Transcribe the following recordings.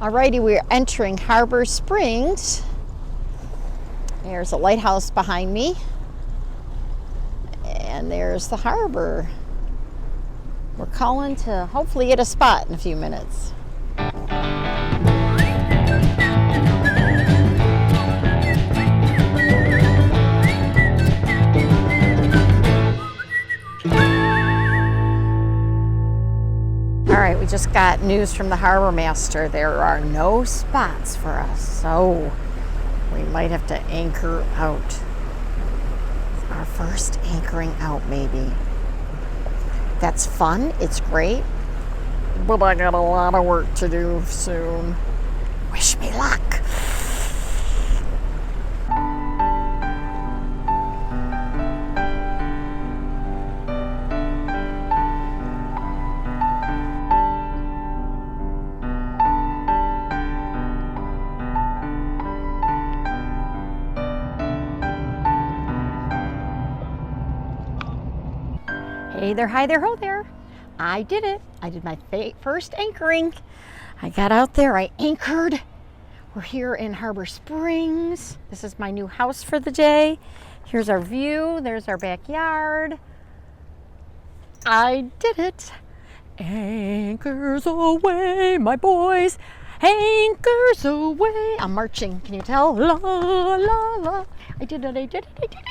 Alrighty, we're entering Harbor Springs. There's a lighthouse behind me. And there's the harbor. We're calling to hopefully get a spot in a few minutes. All right, we just got news from the harbor master. There are no spots for us, so we might have to anchor out. Our first anchoring out, maybe. That's fun, it's great, but I got a lot of work to do soon. Wish me luck. Hey there, hi there, ho there. I did it. I did my first anchoring. I got out there, I anchored. We're here in Harbor Springs. This is my new house for the day. Here's our view, there's our backyard. I did it. Anchors away, my boys. Anchors away. I'm marching, can you tell? La, la, la. I did it, I did it, I did it.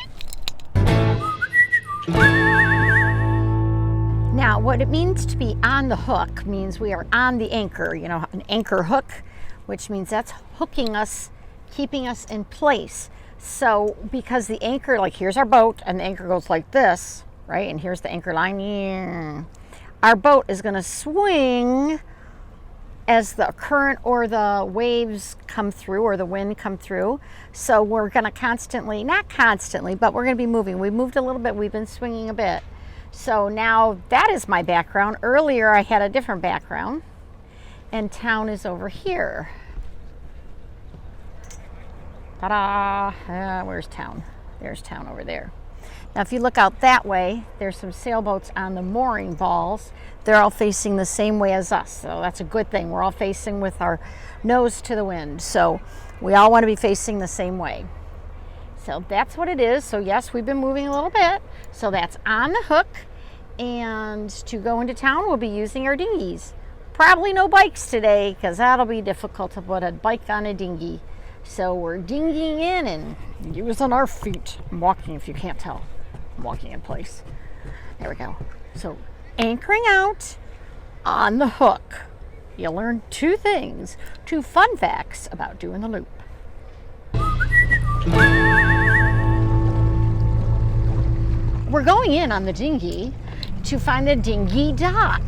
Now, what it means to be on the hook means we are on the anchor, you know, an anchor hook, which means that's hooking us, keeping us in place. So, because the anchor, like here's our boat, and the anchor goes like this, right? And here's the anchor line. Yeah. Our boat is going to swing as the current or the waves come through or the wind come through. So we're going to constantly, not constantly, but we're going to be moving. We moved a little bit. We've been swinging a bit. So now that is my background. Earlier I had a different background, and town is over here. Ta-da! Where's town? There's town over there. Now if you look out that way, there's some sailboats on the mooring balls. They're all facing the same way as us, so that's a good thing. We're all facing with our nose to the wind, so we all want to be facing the same way. So that's what it is. So yes, we've been moving a little bit. So that's on the hook. And to go into town, we'll be using our dinghies. Probably no bikes today, because that'll be difficult to put a bike on a dinghy. So we're dinghying in and using our feet. I'm walking, if you can't tell. I'm walking in place. There we go. So anchoring out on the hook. You'll learn two things, two fun facts about doing the loop. We're going in on the dinghy to find the dinghy dock.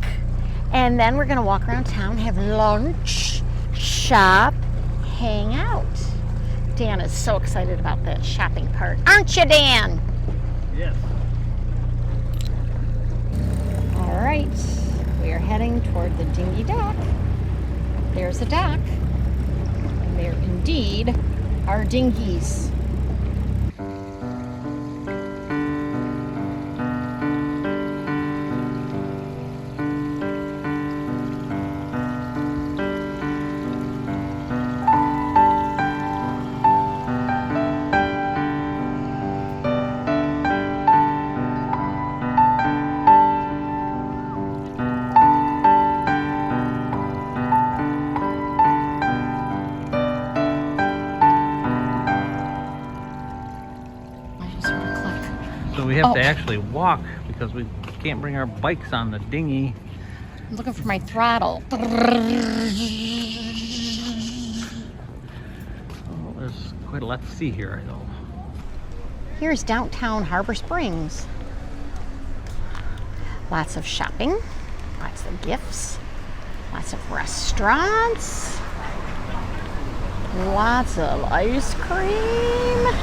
And then we're gonna walk around town, have lunch, shop, hang out. Dan is so excited about that shopping part. Aren't you, Dan? Yes. All right, we are heading toward the dinghy dock. There's a dock. And there indeed are dinghies. So we have to actually walk because we can't bring our bikes on the dinghy. I'm looking for my throttle. Oh, there's quite a lot to see here, though. Here's downtown Harbor Springs. Lots of shopping, lots of gifts, lots of restaurants, lots of ice cream.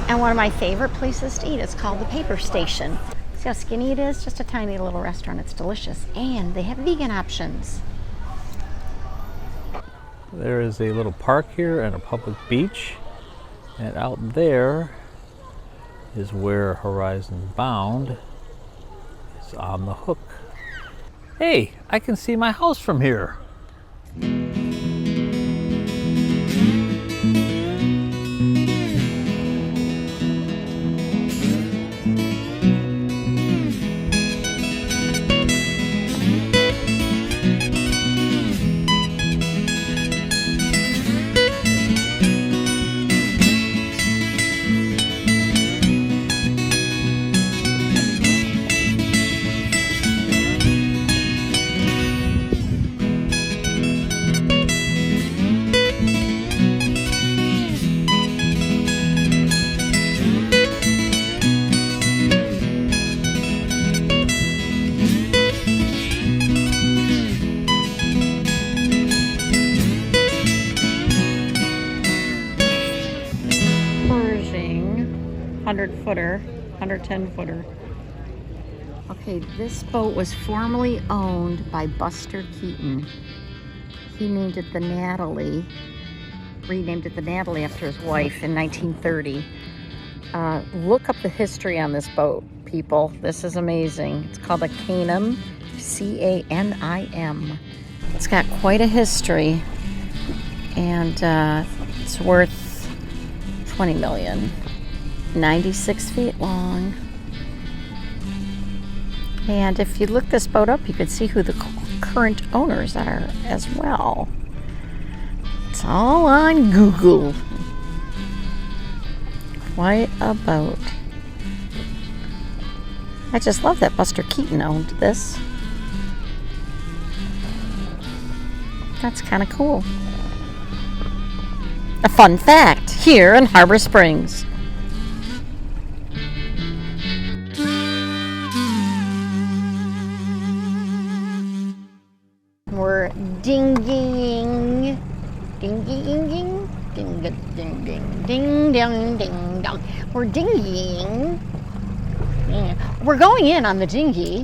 And one of my favorite places to eat is called the Paper Station. See how skinny it is? Just a tiny little restaurant. It's delicious. And they have vegan options. There is a little park here and a public beach. And out there is where Horizon Bound is on the hook. Hey, I can see my house from here. 100-footer, 110-footer. Okay, this boat was formerly owned by Buster Keaton. He named it the Natalie, renamed it the Natalie after his wife in 1930. Look up the history on this boat, people. This is amazing. It's called a Canim, C-A-N-I-M. It's got quite a history, and it's worth $20 million. 96 feet long. And if you look this boat up, you could see who the current owners are as well. It's all on Google. Quite a boat. I just love that Buster Keaton owned this. That's kind of cool. A fun fact here in Harbor Springs. We're dinging, ding, ding, ding, ding, ding, ding, ding, dong. We're dinging. We're going in on the dinghy.